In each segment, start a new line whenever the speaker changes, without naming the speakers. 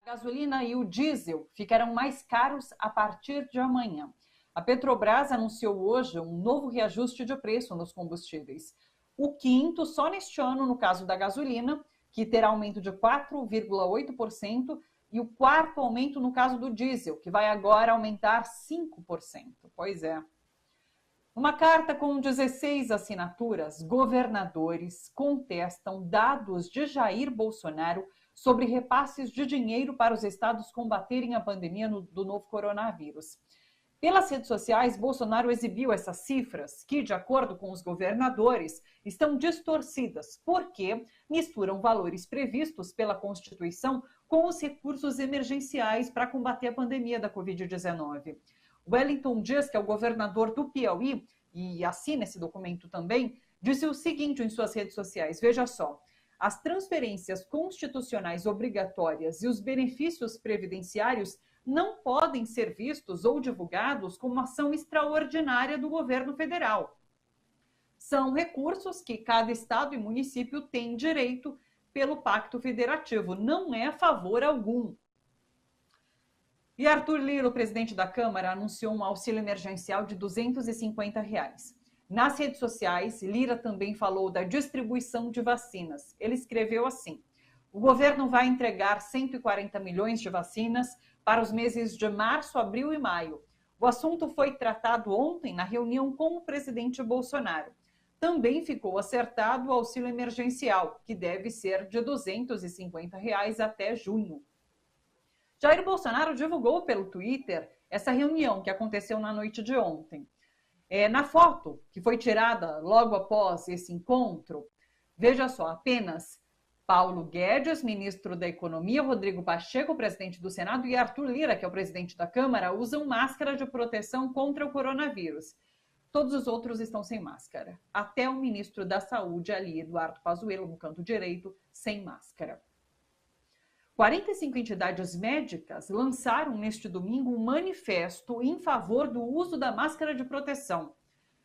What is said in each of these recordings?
A gasolina e o diesel ficarão mais caros a partir de amanhã. A Petrobras anunciou hoje um novo reajuste de preço nos combustíveis. O quinto só neste ano, no caso da gasolina, que terá aumento de 4,8%, e o quarto aumento no caso do diesel, que vai agora aumentar 5%. Pois é. Uma carta com 16 assinaturas, governadores contestam dados de Jair Bolsonaro sobre repasses de dinheiro para os estados combaterem a pandemia do novo coronavírus. Pelas redes sociais, Bolsonaro exibiu essas cifras que, de acordo com os governadores, estão distorcidas, porque misturam valores previstos pela Constituição com os recursos emergenciais para combater a pandemia da Covid-19. Wellington Dias, que é o governador do Piauí, e assina esse documento também, disse o seguinte em suas redes sociais, veja só, as transferências constitucionais obrigatórias e os benefícios previdenciários não podem ser vistos ou divulgados como ação extraordinária do governo federal. São recursos que cada estado e município tem direito pelo Pacto Federativo, não é favor algum. E Arthur Lira, o presidente da Câmara, anunciou um auxílio emergencial de R$ 250. Nas redes sociais, Lira também falou da distribuição de vacinas. Ele escreveu assim: o governo vai entregar 140 milhões de vacinas para os meses de março, abril e maio. O assunto foi tratado ontem na reunião com o presidente Bolsonaro. Também ficou acertado o auxílio emergencial, que deve ser de R$ 250 até junho. Jair Bolsonaro divulgou pelo Twitter essa reunião que aconteceu na noite de ontem. Na foto que foi tirada logo após esse encontro, veja só, apenas Paulo Guedes, ministro da Economia, Rodrigo Pacheco, presidente do Senado, e Arthur Lira, que é o presidente da Câmara, usam máscara de proteção contra o coronavírus. Todos os outros estão sem máscara. Até o ministro da Saúde, ali, Eduardo Pazuello, no canto direito, sem máscara. 45 entidades médicas lançaram neste domingo um manifesto em favor do uso da máscara de proteção.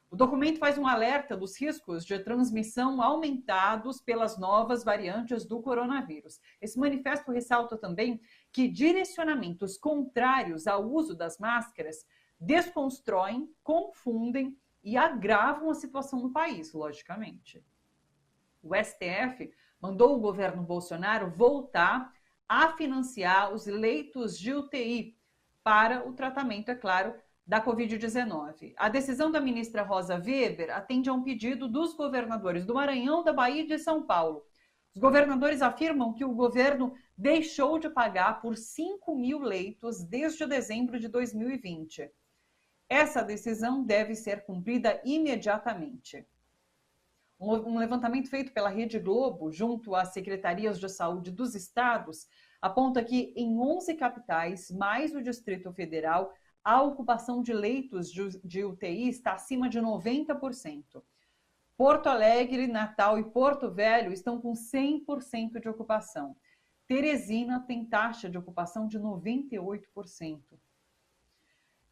O documento faz um alerta dos riscos de transmissão aumentados pelas novas variantes do coronavírus. Esse manifesto ressalta também que direcionamentos contrários ao uso das máscaras desconstroem, confundem e agravam a situação no país, logicamente. O STF mandou o governo Bolsonaro voltar a financiar os leitos de UTI para o tratamento, é claro, da Covid-19. A decisão da ministra Rosa Weber atende a um pedido dos governadores do Maranhão, da Bahia e de São Paulo. Os governadores afirmam que o governo deixou de pagar por 5.000 leitos desde dezembro de 2020. Essa decisão deve ser cumprida imediatamente. Um levantamento feito pela Rede Globo, junto às secretarias de saúde dos estados, aponta que em 11 capitais, mais o Distrito Federal, a ocupação de leitos de UTI está acima de 90%. Porto Alegre, Natal e Porto Velho estão com 100% de ocupação. Teresina tem taxa de ocupação de 98%.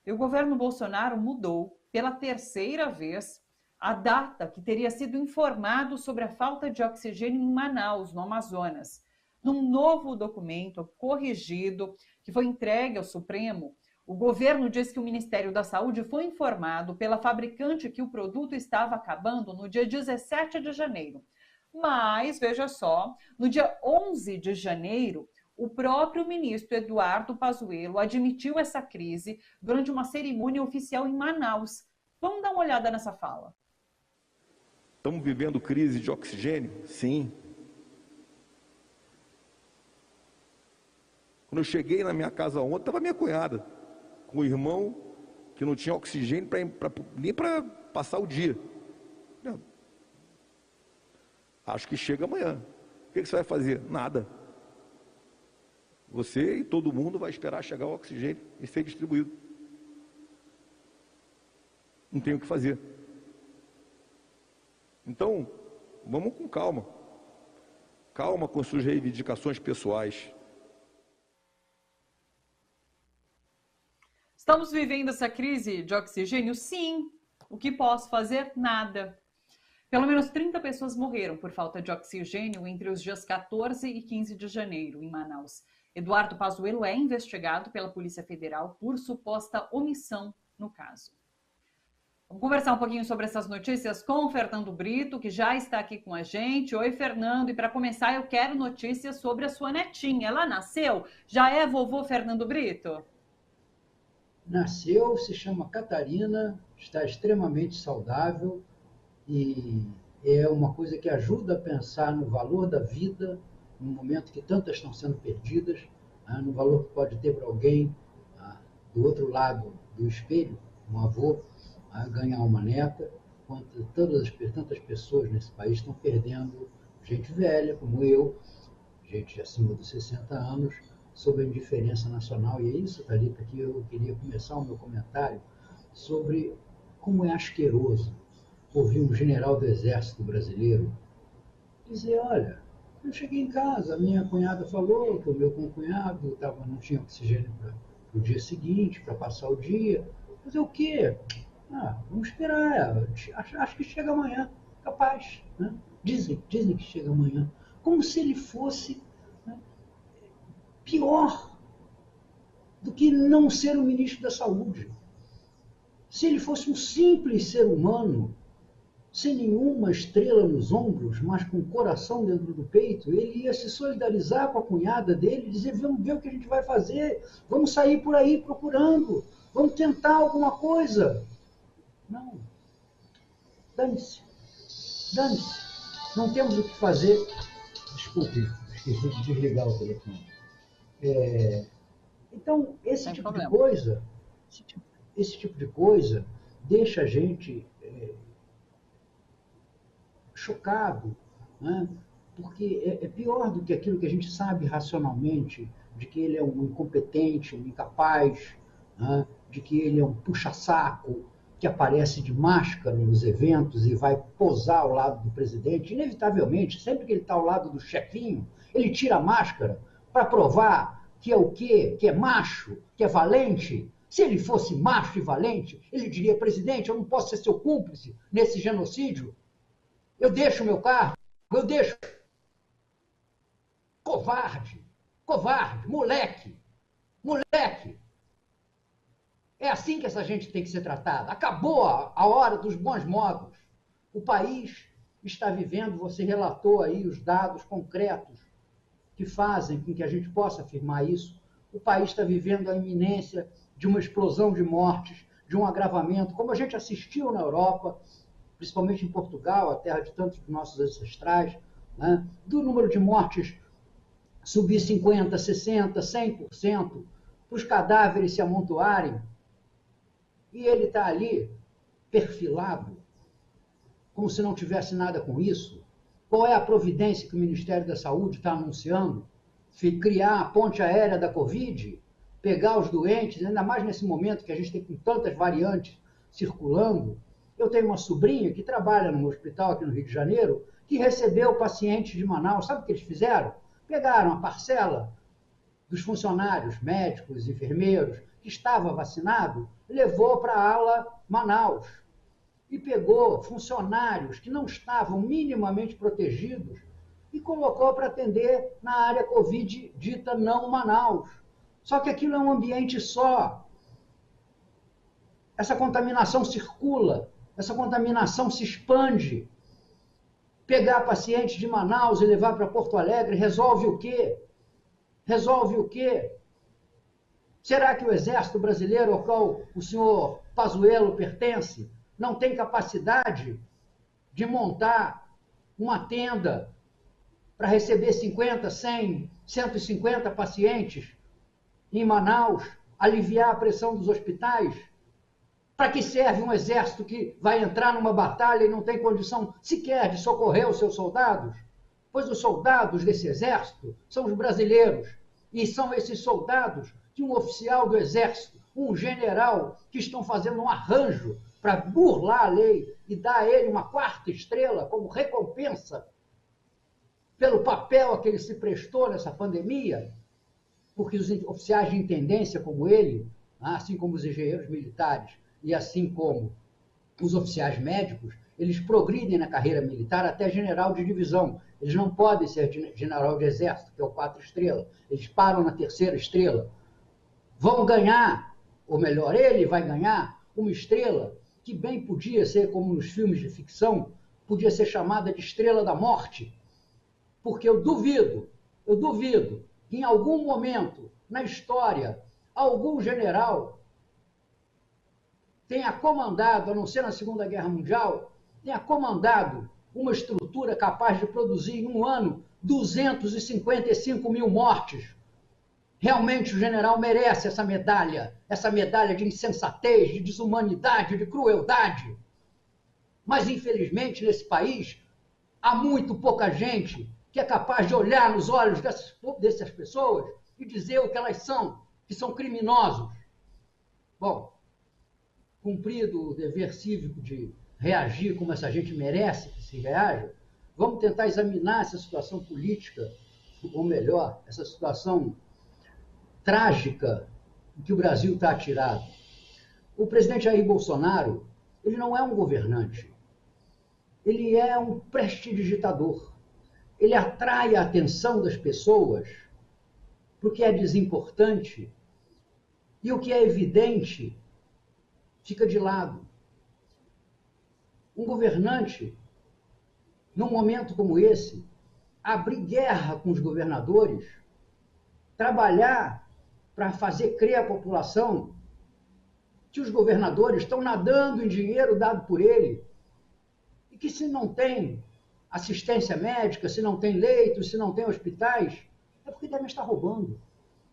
E o governo Bolsonaro mudou, pela terceira vez, a data que teria sido informado sobre a falta de oxigênio em Manaus, no Amazonas. Num novo documento corrigido, que foi entregue ao Supremo, o governo diz que o Ministério da Saúde foi informado pela fabricante que o produto estava acabando no dia 17 de janeiro. Mas, veja só, no dia 11 de janeiro, o próprio ministro Eduardo Pazuello admitiu essa crise durante uma cerimônia oficial em Manaus. Vamos dar uma olhada nessa fala.
Estamos vivendo crise de oxigênio? Sim. Quando eu cheguei na minha casa ontem, estava minha cunhada, com o irmão que não tinha oxigênio nem para passar o dia. Não. Acho que chega amanhã. O que você vai fazer? Nada. Você e todo mundo vai esperar chegar o oxigênio e ser distribuído. Não tem o que fazer. Então, vamos com calma. Calma com suas reivindicações pessoais.
Estamos vivendo essa crise de oxigênio? Sim. O que posso fazer? Nada. Pelo menos 30 pessoas morreram por falta de oxigênio entre os dias 14 e 15 de janeiro, em Manaus. Eduardo Pazuello é investigado pela Polícia Federal por suposta omissão no caso. Vamos conversar um pouquinho sobre essas notícias com o Fernando Brito, que já está aqui com a gente. Oi, Fernando. E para começar, eu quero notícias sobre a sua netinha. Ela nasceu? Já é vovô Fernando Brito?
Nasceu, se chama Catarina, está extremamente saudável e é uma coisa que ajuda a pensar no valor da vida, no momento que tantas estão sendo perdidas, no valor que pode ter para alguém do outro lado do espelho, um avô, ganhar uma neta, quanto tantas pessoas nesse país estão perdendo gente velha, como eu, gente acima dos 60 anos, sob a indiferença nacional. E é isso, Thalita, que eu queria começar o meu comentário sobre como é asqueroso ouvir um general do Exército brasileiro dizer, olha, eu cheguei em casa, a minha cunhada falou que o meu concunhado não tinha oxigênio para o dia seguinte, para passar o dia. Fazer o quê? Vamos esperar, acho que chega amanhã, capaz. Né? Dizem que chega amanhã. Como se ele fosse, né, pior do que não ser o ministro da Saúde. Se ele fosse um simples ser humano, sem nenhuma estrela nos ombros, mas com o coração dentro do peito, ele ia se solidarizar com a cunhada dele e dizer, vamos ver o que a gente vai fazer, vamos sair por aí procurando, vamos tentar alguma coisa. Não. Dane-se. Não temos o que fazer. Desculpe, esqueci de desligar o telefone. Então, esse tipo de coisa deixa a gente chocado, né? Porque é pior do que aquilo que a gente sabe racionalmente, de que ele é um incompetente, um incapaz, né? De que ele é um puxa-saco, que aparece de máscara nos eventos e vai posar ao lado do presidente. Inevitavelmente, sempre que ele está ao lado do chefinho, ele tira a máscara para provar que é o quê? Que é macho, que é valente. Se ele fosse macho e valente, ele diria, presidente, eu não posso ser seu cúmplice nesse genocídio. Eu deixo o meu cargo, eu deixo. Covarde, moleque. É assim que essa gente tem que ser tratada. Acabou a hora dos bons modos. O país está vivendo, você relatou aí os dados concretos que fazem com que a gente possa afirmar isso. O país está vivendo a iminência de uma explosão de mortes, de um agravamento, como a gente assistiu na Europa, principalmente em Portugal, a terra de tantos dos nossos ancestrais, né? Do número de mortes subir 50%, 60%, 100%, para os cadáveres se amontoarem. E ele está ali, perfilado, como se não tivesse nada com isso. Qual é a providência que o Ministério da Saúde está anunciando? Criar a ponte aérea da Covid, pegar os doentes, ainda mais nesse momento que a gente tem com tantas variantes circulando. Eu tenho uma sobrinha que trabalha num hospital aqui no Rio de Janeiro, que recebeu pacientes de Manaus. Sabe o que eles fizeram? Pegaram a parcela dos funcionários, médicos, enfermeiros, que estava vacinado, levou para a ala Manaus e pegou funcionários que não estavam minimamente protegidos e colocou para atender na área Covid dita não Manaus. Só que aquilo é um ambiente só. Essa contaminação circula, essa contaminação se expande. Pegar pacientes de Manaus e levar para Porto Alegre resolve o quê? Será que o Exército Brasileiro, ao qual o senhor Pazuello pertence, não tem capacidade de montar uma tenda para receber 50, 100, 150 pacientes em Manaus, aliviar a pressão dos hospitais? Para que serve um exército que vai entrar numa batalha e não tem condição sequer de socorrer os seus soldados? Pois os soldados desse exército são os brasileiros. E são esses soldados que um oficial do exército, um general, que estão fazendo um arranjo para burlar a lei e dar a ele uma 4ª estrela como recompensa pelo papel a que ele se prestou nessa pandemia, porque os oficiais de intendência como ele, assim como os engenheiros militares e assim como os oficiais médicos, eles progridem na carreira militar até general de divisão. Eles não podem ser general de exército, que é o 4 estrelas. Eles param na 3ª estrela. Vão ganhar, ou melhor, ele vai ganhar uma estrela que bem podia ser, como nos filmes de ficção, podia ser chamada de Estrela da Morte. Porque eu duvido que em algum momento na história algum general tenha comandado, a não ser na Segunda Guerra Mundial, tenha comandado uma estrutura capaz de produzir em um ano 255 mil mortes. Realmente o general merece essa medalha de insensatez, de desumanidade, de crueldade. Mas, infelizmente, nesse país, há muito pouca gente que é capaz de olhar nos olhos dessas pessoas e dizer o que elas são, que são criminosos. Bom, cumprido o dever cívico de reagir como essa gente merece que se reaja, vamos tentar examinar essa situação política, ou melhor, essa situação trágica em que o Brasil está atirado. O presidente Jair Bolsonaro, ele não é um governante, ele é um prestidigitador. Ele atrai a atenção das pessoas porque é desimportante e o que é evidente fica de lado. Um governante, num momento como esse, abrir guerra com os governadores, trabalhar para fazer crer à população que os governadores estão nadando em dinheiro dado por ele e que se não tem assistência médica, se não tem leitos, se não tem hospitais, é porque devem estar roubando.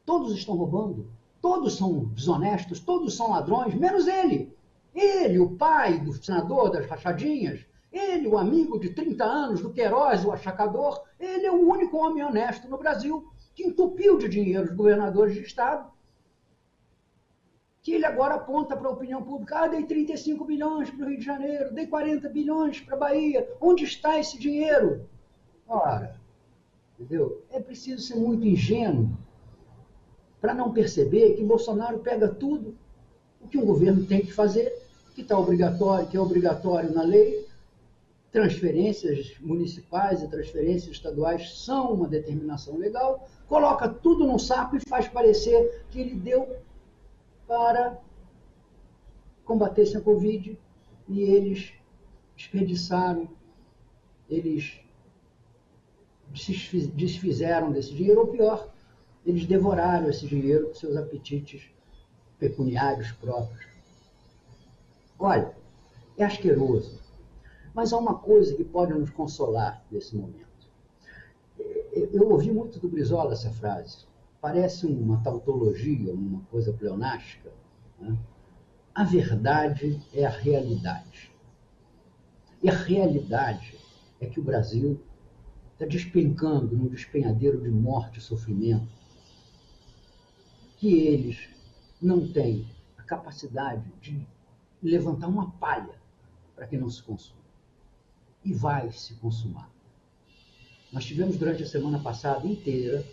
Todos estão roubando. Todos são desonestos, todos são ladrões, menos ele. Ele, o pai do senador das rachadinhas, ele, o amigo de 30 anos do Queiroz, o achacador, ele é o único homem honesto no Brasil que entupiu de dinheiro os governadores de estado, que ele agora aponta para a opinião pública, dei 35 bilhões para o Rio de Janeiro, dei 40 bilhões para a Bahia, onde está esse dinheiro? Ora, entendeu? É preciso ser muito ingênuo para não perceber que Bolsonaro pega tudo o que um governo tem que fazer, que está obrigatório, que é obrigatório na lei. Transferências municipais e transferências estaduais são uma determinação legal, coloca tudo num saco e faz parecer que ele deu para combater a Covid e eles desperdiçaram, eles desfizeram desse dinheiro, ou pior, eles devoraram esse dinheiro com seus apetites pecuniários próprios. Olha, é asqueroso, mas há uma coisa que pode nos consolar nesse momento. Eu ouvi muito do Brizola essa frase, parece uma tautologia, uma coisa pleonástica, né? A verdade é a realidade. E a realidade é que o Brasil está despencando num despenhadeiro de morte e sofrimento, que eles não têm a capacidade de levantar uma palha para que não se consuma. E vai se consumar. Nós tivemos durante a semana passada inteira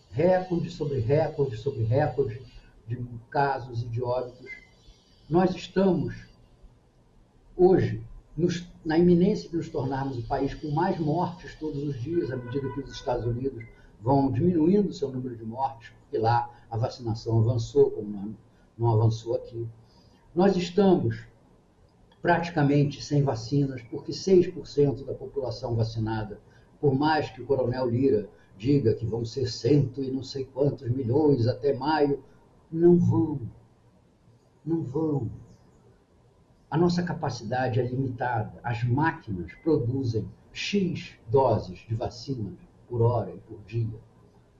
recorde sobre recorde sobre recorde de casos e de óbitos. Nós estamos hoje na iminência de nos tornarmos o país com mais mortes todos os dias, à medida que os Estados Unidos vão diminuindo o seu número de mortes, porque lá a vacinação avançou, como não avançou aqui. Nós estamos praticamente sem vacinas, porque 6% da população vacinada, por mais que o coronel Lira diga que vão ser 100 e não sei quantos milhões até maio, não vão. A nossa capacidade é limitada. As máquinas produzem X doses de vacinas por hora e por dia.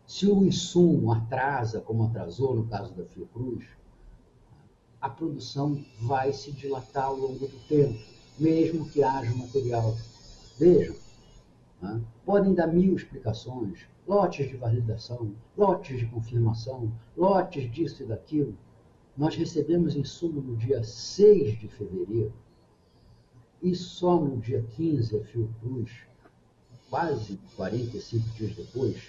Se o insumo atrasa, como atrasou no caso da Fiocruz, a produção vai se dilatar ao longo do tempo, mesmo que haja material. Vejam, né? Podem dar 1000 explicações, lotes de validação, lotes de confirmação, lotes disso e daquilo. Nós recebemos insumo no dia 6 de fevereiro e só no dia 15 a Fiocruz, quase 45 dias depois,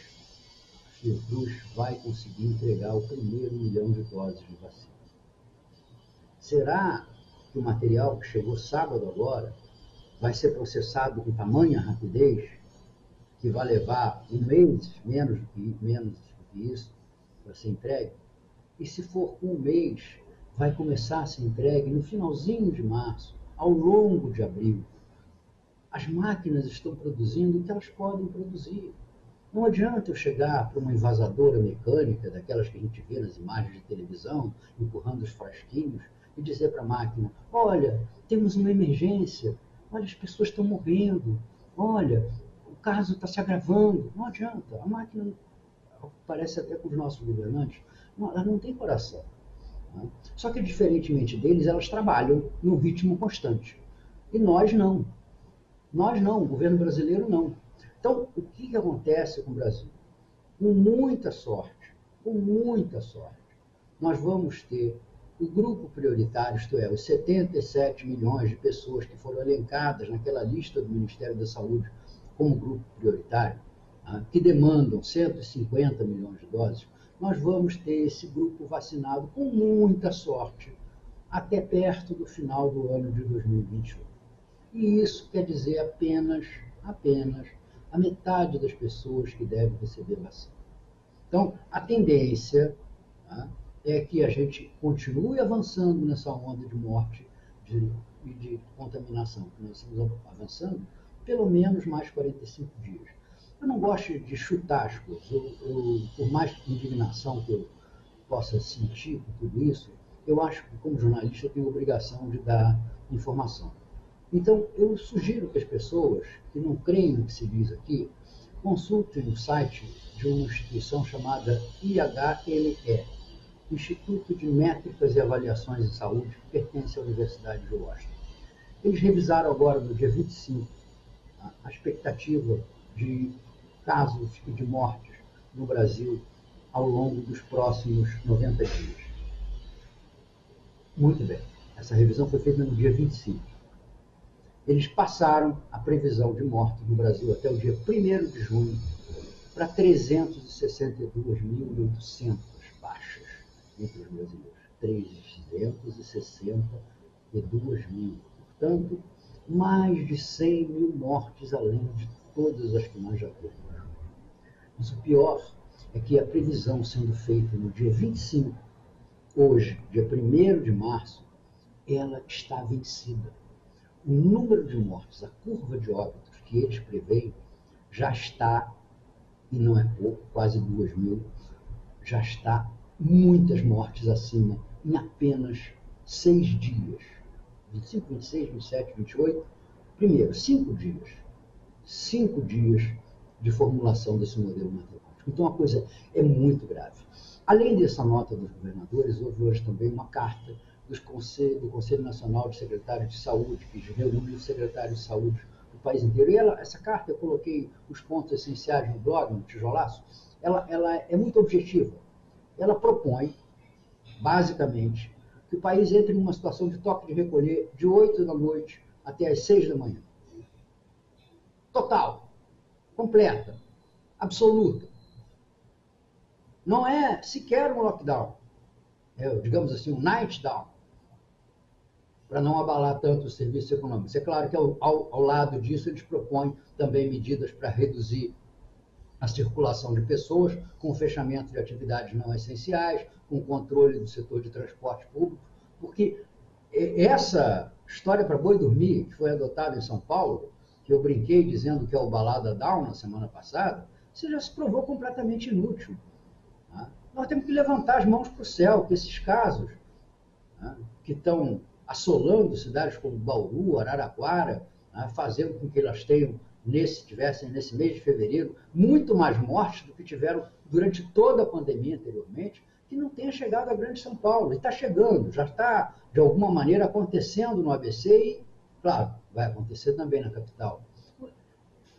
a Fiocruz vai conseguir entregar o primeiro 1 milhão de doses de vacina. Será que o material que chegou sábado agora vai ser processado com tamanha rapidez que vai levar um mês, menos do que isso, para ser entregue. E se for um mês, vai começar a ser entregue no finalzinho de março, ao longo de abril. As máquinas estão produzindo o que elas podem produzir. Não adianta eu chegar para uma envasadora mecânica, daquelas que a gente vê nas imagens de televisão, empurrando os frasquinhos, e dizer para a máquina: olha, temos uma emergência, olha, as pessoas estão morrendo, olha, o caso está se agravando. Não adianta. A máquina, parece até com os nossos governantes, ela não tem coração. Né? Só que, diferentemente deles, elas trabalham num ritmo constante. E nós não. Nós não, o governo brasileiro não. Então, o que acontece com o Brasil? Com muita sorte, nós vamos ter o grupo prioritário, isto é, os 77 milhões de pessoas que foram elencadas naquela lista do Ministério da Saúde como grupo prioritário, que demandam 150 milhões de doses, nós vamos ter esse grupo vacinado com muita sorte até perto do final do ano de 2021. E isso quer dizer apenas a metade das pessoas que devem receber vacina. Então, a tendência é que a gente continue avançando nessa onda de morte e de contaminação, que nós estamos avançando pelo menos mais 45 dias. Eu não gosto de chutar as coisas. Por mais indignação que eu possa sentir com tudo isso, eu acho que, como jornalista, eu tenho a obrigação de dar informação. Então, eu sugiro que as pessoas que não creem no que se diz aqui, consultem o site de uma instituição chamada IHME, Instituto de Métricas e Avaliações de Saúde, que pertence à Universidade de Washington. Eles revisaram agora, no dia 25, a expectativa de casos e de mortes no Brasil ao longo dos próximos 90 dias. Muito bem, essa revisão foi feita no dia 25. Eles passaram a previsão de morte no Brasil até o dia 1º de junho para 362.800 baixas entre os brasileiros. 362 mil. Portanto, mais de 100 mil mortes, além de todas as que nós já temos. Mas o pior é que a previsão sendo feita no dia 25, hoje, dia 1º de março, ela está vencida. O número de mortes, a curva de óbitos que eles preveem, já está, e não é pouco, quase 2 mil, já está muitas mortes acima em apenas 6 dias. 25, 26, 27, 28. Primeiro, 5 dias. 5 dias de formulação desse modelo matemático. Então, a coisa é muito grave. Além dessa nota dos governadores, houve hoje também uma carta do Conselho Nacional de Secretários de Saúde, que reúne os secretários de saúde do país inteiro. E essa carta, eu coloquei os pontos essenciais no blog, no tijolaço, ela é muito objetiva. Ela propõe, basicamente, que o país entre em uma situação de toque de recolher de 8 da noite até as 6 da manhã. Total, completa, absoluta. Não é sequer um lockdown, digamos assim, um night down, para não abalar tanto os serviços econômicos. É claro que ao lado disso eles propõem também medidas para reduzir a circulação de pessoas, com o fechamento de atividades não essenciais, com o controle do setor de transporte público, porque essa história para boi dormir, que foi adotada em São Paulo, que eu brinquei dizendo que é o balada down na semana passada, isso já se provou completamente inútil. Tá? Nós temos que levantar as mãos para o céu, que esses casos, tá, que estão assolando cidades como Bauru, Araraquara, tá, fazendo com que elas tivessem nesse mês de fevereiro muito mais mortes do que tiveram durante toda a pandemia anteriormente, que não tenha chegado à Grande São Paulo. E está chegando, já está, de alguma maneira, acontecendo no ABC e, claro, vai acontecer também na capital.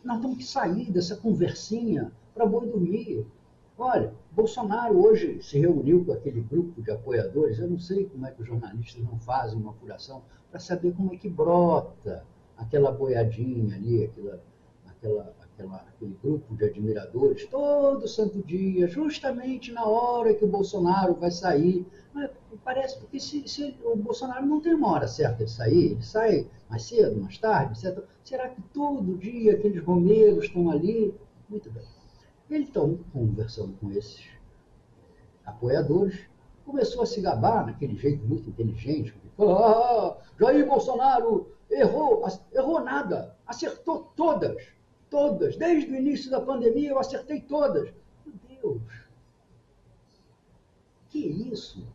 Nós temos que sair dessa conversinha para boi dormir. Olha, Bolsonaro hoje se reuniu com aquele grupo de apoiadores. Eu não sei como é que os jornalistas não fazem uma apuração para saber como é que brota aquela boiadinha ali, aquele grupo de admiradores todo santo dia, justamente na hora que o Bolsonaro vai sair. Mas parece porque se o Bolsonaro não tem uma hora certa de sair, ele sai mais cedo, mais tarde, etc. Será que todo dia aqueles romeiros estão ali? Muito bem. Eles estão conversando com esses apoiadores, começou a se gabar naquele jeito muito inteligente, falou: Jair Bolsonaro errou nada, acertou todas, desde o início da pandemia eu acertei todas. Meu Deus, que isso?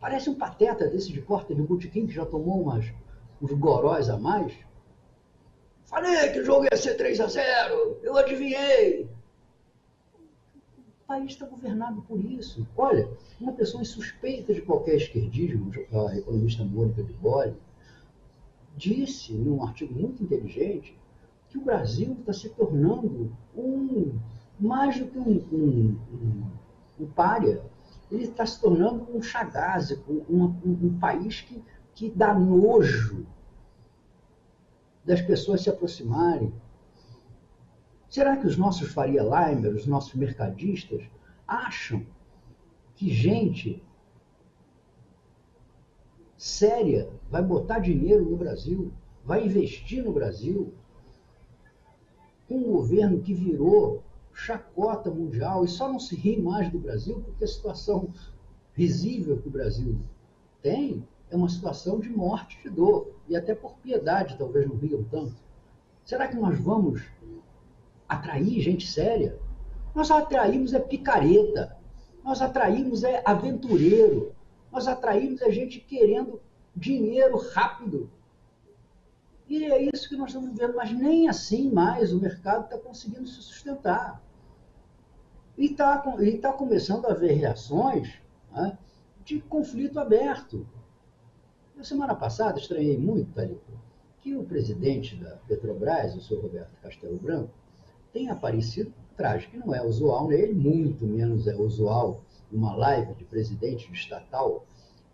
Parece um pateta desse de porta de botequim que já tomou uns goróis a mais. Falei que o jogo ia ser 3-0, eu adivinhei. O país está governado por isso. Olha, uma pessoa insuspeita de qualquer esquerdismo, a economista Mônica de Bolle, disse, num artigo muito inteligente, que o Brasil está se tornando mais do que um pária. Ele está se tornando um chagásico, um país que dá nojo das pessoas se aproximarem. Será que os nossos Faria Limer, os nossos mercadistas, acham que gente séria vai botar dinheiro no Brasil, vai investir no Brasil, com um governo que virou chacota mundial e só não se ri mais do Brasil porque a situação risível que o Brasil tem é uma situação de morte, de dor, e até por piedade talvez não riam tanto. Será que nós vamos atrair gente séria? Nós atraímos picareta, nós atraímos aventureiro, nós atraímos gente querendo dinheiro rápido. E é isso que nós estamos vendo, mas nem assim mais o mercado está conseguindo se sustentar. E está começando a haver reações, né, de conflito aberto. Na semana passada, estranhei muito, Thalita, que o presidente da Petrobras, o senhor Roberto Castelo Branco, tem aparecido traje que não é usual nele, muito menos é usual numa live de presidente de estatal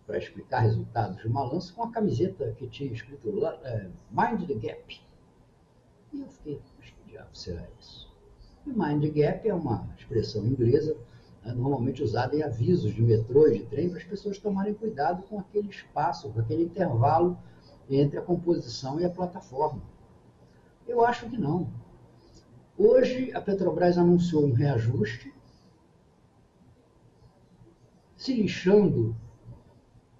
para explicar resultados de uma lança com a camiseta que tinha escrito Mind the Gap. E eu fiquei, mas que diabo será isso? E Mind the Gap é uma expressão inglesa, normalmente usada em avisos de metrô e de trem para as pessoas tomarem cuidado com aquele espaço, com aquele intervalo entre a composição e a plataforma. Eu acho que não. Hoje, a Petrobras anunciou um reajuste, se lixando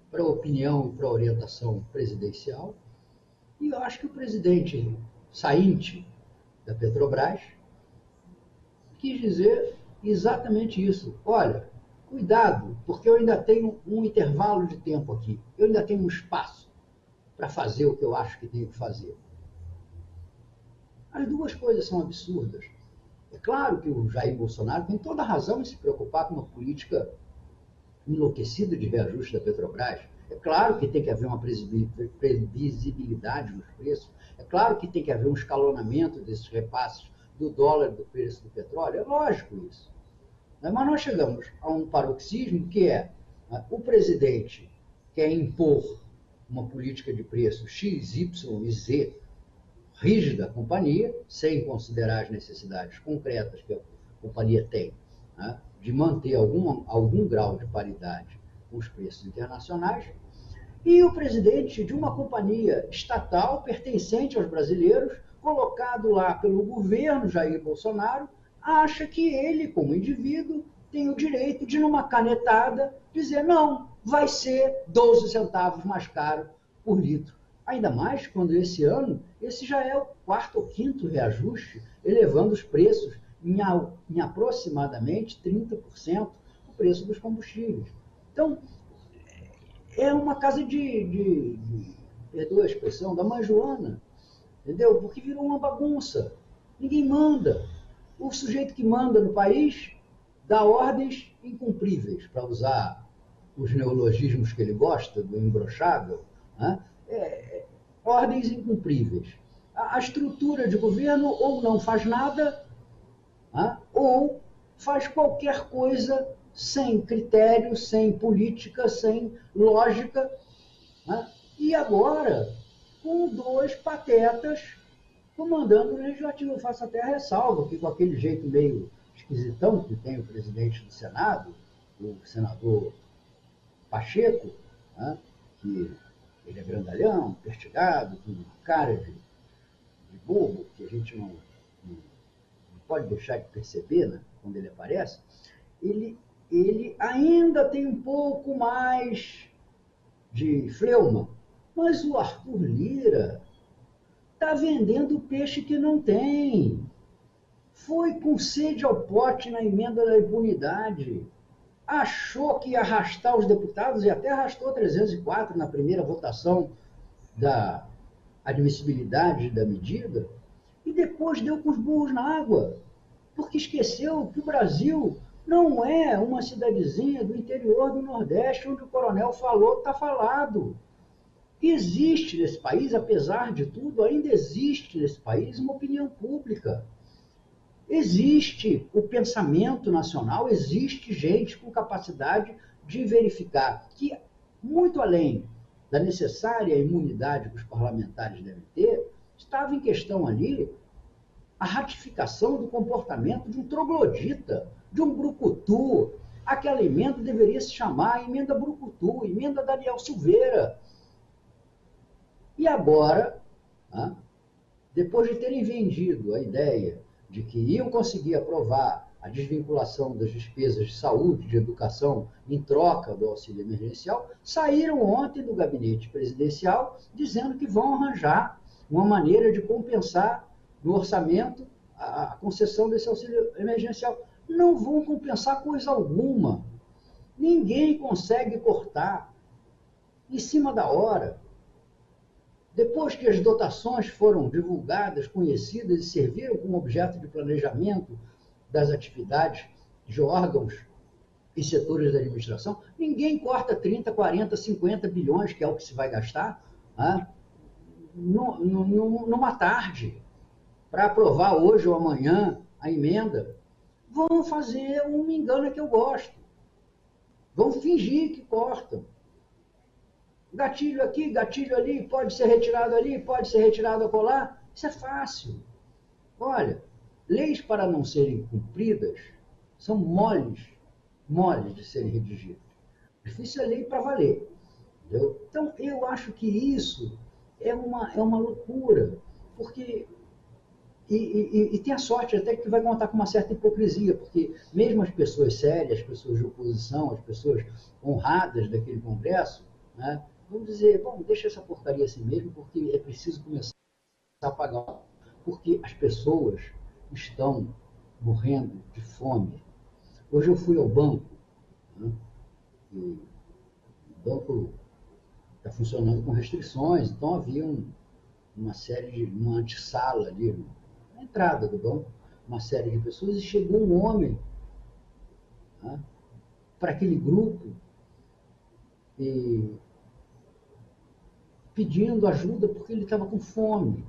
para a opinião e para a orientação presidencial, e eu acho que o presidente sainte da Petrobras quis dizer exatamente isso. Olha, cuidado, porque eu ainda tenho um intervalo de tempo aqui, eu ainda tenho um espaço para fazer o que eu acho que tenho que fazer. As duas coisas são absurdas. É claro que o Jair Bolsonaro tem toda a razão em se preocupar com uma política enlouquecida de reajuste da Petrobras. É claro que tem que haver uma previsibilidade nos preços. É claro que tem que haver um escalonamento desses repasses do dólar, do preço do petróleo. É lógico isso. Mas nós chegamos a um paroxismo que é o presidente quer impor uma política de preço X, Y e Z rígida à companhia, sem considerar as necessidades concretas que a companhia tem, né, de manter algum grau de paridade com os preços internacionais, e o presidente de uma companhia estatal pertencente aos brasileiros, colocado lá pelo governo Jair Bolsonaro, acha que ele, como indivíduo, tem o direito de, numa canetada, dizer não, vai ser 12 centavos mais caro por litro. Ainda mais quando esse ano, esse já é o 4º ou 5º reajuste, elevando os preços em aproximadamente 30% o preço dos combustíveis. Então, é uma casa perdoa a expressão, da mãe Joana, entendeu? Porque virou uma bagunça. Ninguém manda. O sujeito que manda no país dá ordens incumpríveis, para usar os neologismos que ele gosta, do imbrochável, né? Ordens incumpríveis. A estrutura de governo ou não faz nada, né? Ou faz qualquer coisa sem critério, sem política, sem lógica, né? E agora com dois patetas comandando o Legislativo. Eu faço até a ressalva que com aquele jeito meio esquisitão que tem o presidente do Senado, o senador Pacheco, né, que ele é grandalhão, pertigado, com uma cara de bobo, que a gente não pode deixar de perceber, né, quando ele aparece, ele ainda tem um pouco mais de fleuma, mas o Arthur Lira está vendendo peixe que não tem. Foi com sede ao pote na emenda da impunidade. Achou que ia arrastar os deputados e até arrastou 304 na primeira votação da admissibilidade da medida e depois deu com os burros na água, porque esqueceu que o Brasil não é uma cidadezinha do interior do Nordeste onde o coronel falou, está falado. Existe nesse país, apesar de tudo, ainda existe nesse país uma opinião pública. Existe o pensamento nacional, existe gente com capacidade de verificar que, muito além da necessária imunidade que os parlamentares devem ter, estava em questão ali a ratificação do comportamento de um troglodita, de um brucutu. Aquela emenda deveria se chamar emenda brucutu, emenda Daniel Silveira. E agora, depois de terem vendido a ideia de que iam conseguir aprovar a desvinculação das despesas de saúde, de educação, em troca do auxílio emergencial, saíram ontem do gabinete presidencial dizendo que vão arranjar uma maneira de compensar no orçamento a concessão desse auxílio emergencial. Não vão compensar coisa alguma. Ninguém consegue cortar em cima da hora. Depois que as dotações foram divulgadas, conhecidas e serviram como objeto de planejamento das atividades de órgãos e setores da administração, ninguém corta 30, 40, 50 bilhões, que é o que se vai gastar, numa tarde, para aprovar hoje ou amanhã a emenda. Vão fazer um me engana que eu gosto. Vão fingir que cortam. Gatilho aqui, gatilho ali, pode ser retirado ali, pode ser retirado acolá. Isso é fácil. Olha, leis para não serem cumpridas são moles de serem redigidas. Difícil é lei para valer. Entendeu? Então, eu acho que isso é uma loucura, porque... E tem a sorte até que vai contar com uma certa hipocrisia, porque mesmo as pessoas sérias, as pessoas de oposição, as pessoas honradas daquele Congresso, né, vão dizer, bom, deixa essa porcaria assim mesmo, porque é preciso começar a pagar, porque as pessoas estão morrendo de fome. Hoje eu fui ao banco, né, e o banco está funcionando com restrições, então havia uma antessala ali, na entrada do banco, uma série de pessoas, e chegou um homem, né, para aquele grupo, pedindo ajuda porque ele estava com fome,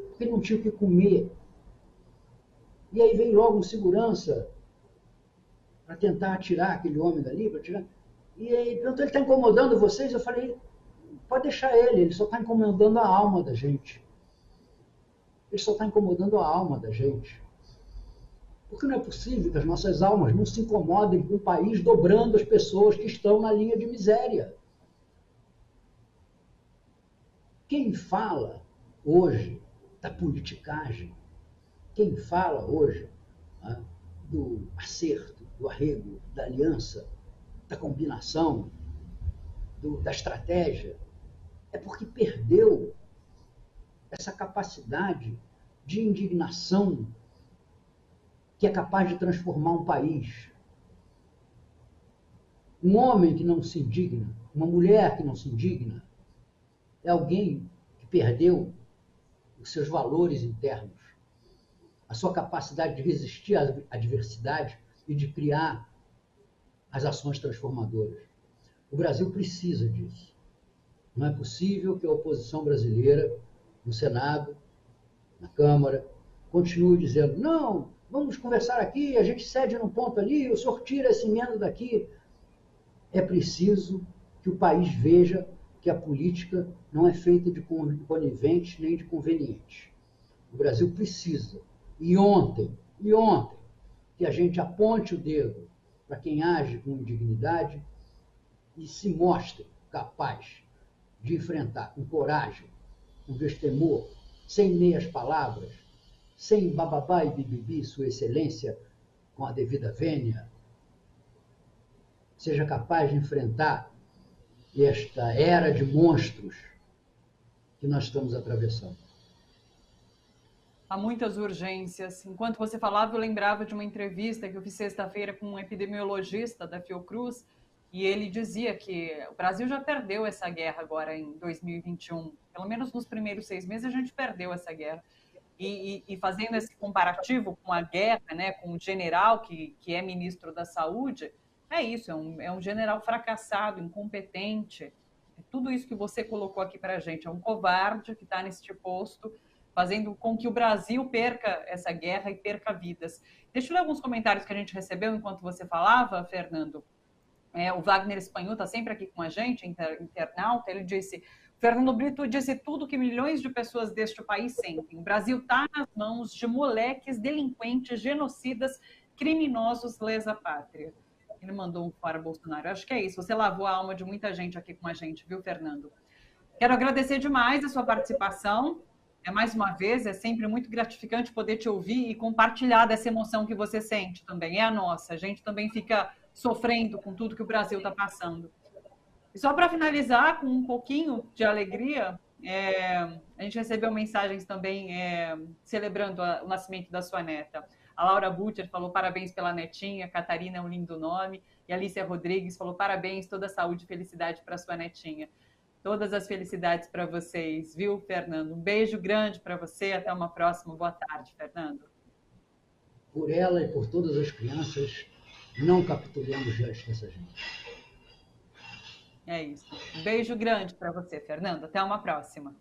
porque ele não tinha o que comer. E aí veio logo um segurança para tentar tirar aquele homem dali, para tirar. E aí perguntou, ele está incomodando vocês? Eu falei, pode deixar ele só está incomodando a alma da gente. Ele só está incomodando a alma da gente. Porque não é possível que as nossas almas não se incomodem com o país dobrando as pessoas que estão na linha de miséria. Quem fala hoje da politicagem, quem fala hoje, né, do acerto, do arrego, da aliança, da combinação, da estratégia, é porque perdeu essa capacidade de indignação que é capaz de transformar um país. Um homem que não se indigna, uma mulher que não se indigna, é alguém que perdeu os seus valores internos, a sua capacidade de resistir à adversidade e de criar as ações transformadoras. O Brasil precisa disso. Não é possível que a oposição brasileira, no Senado, na Câmara, continue dizendo, não, vamos conversar aqui, a gente cede num ponto ali, o senhor tira esse emenda daqui. É preciso que o país veja que a política não é feita de coniventes nem de convenientes. O Brasil precisa, e ontem, que a gente aponte o dedo para quem age com indignidade e se mostre capaz de enfrentar com coragem, com destemor, sem meias palavras, sem bababá e bibibi, Sua Excelência, com a devida vênia, seja capaz de enfrentar esta era de monstros que nós estamos atravessando.
Há muitas urgências. Enquanto você falava, eu lembrava de uma entrevista que eu fiz sexta-feira com um epidemiologista da Fiocruz, e ele dizia que o Brasil já perdeu essa guerra agora em 2021. Pelo menos nos primeiros 6 meses a gente perdeu essa guerra. E fazendo esse comparativo com a guerra, né, com o general que é ministro da Saúde, é isso, é um general fracassado, incompetente. Tudo isso que você colocou aqui para a gente, é um covarde que está neste posto, fazendo com que o Brasil perca essa guerra e perca vidas. Deixa eu ler alguns comentários que a gente recebeu enquanto você falava, Fernando. O Wagner Espanhol está sempre aqui com a gente, internauta. Ele disse: Fernando Brito disse tudo que milhões de pessoas deste país sentem. O Brasil está nas mãos de moleques, delinquentes, genocidas, criminosos, lesa-pátria. Ele mandou um fora Bolsonaro. Eu acho que é isso. Você lavou a alma de muita gente aqui com a gente, viu, Fernando? Quero agradecer demais a sua participação. Mais uma vez, é sempre muito gratificante poder te ouvir e compartilhar dessa emoção que você sente também. É a nossa. A gente também fica sofrendo com tudo que o Brasil está passando. E só para finalizar com um pouquinho de alegria, a gente recebeu mensagens também celebrando o nascimento da sua neta. A Laura Butcher falou parabéns pela netinha, Catarina é um lindo nome, e a Alicia Rodrigues falou parabéns, toda saúde e felicidade para sua netinha. Todas as felicidades para vocês, viu, Fernando? Um beijo grande para você, até uma próxima. Boa tarde, Fernando.
Por ela e por todas as crianças, não capitulemos diante dessa gente.
É isso. Um beijo grande para você, Fernando. Até uma próxima.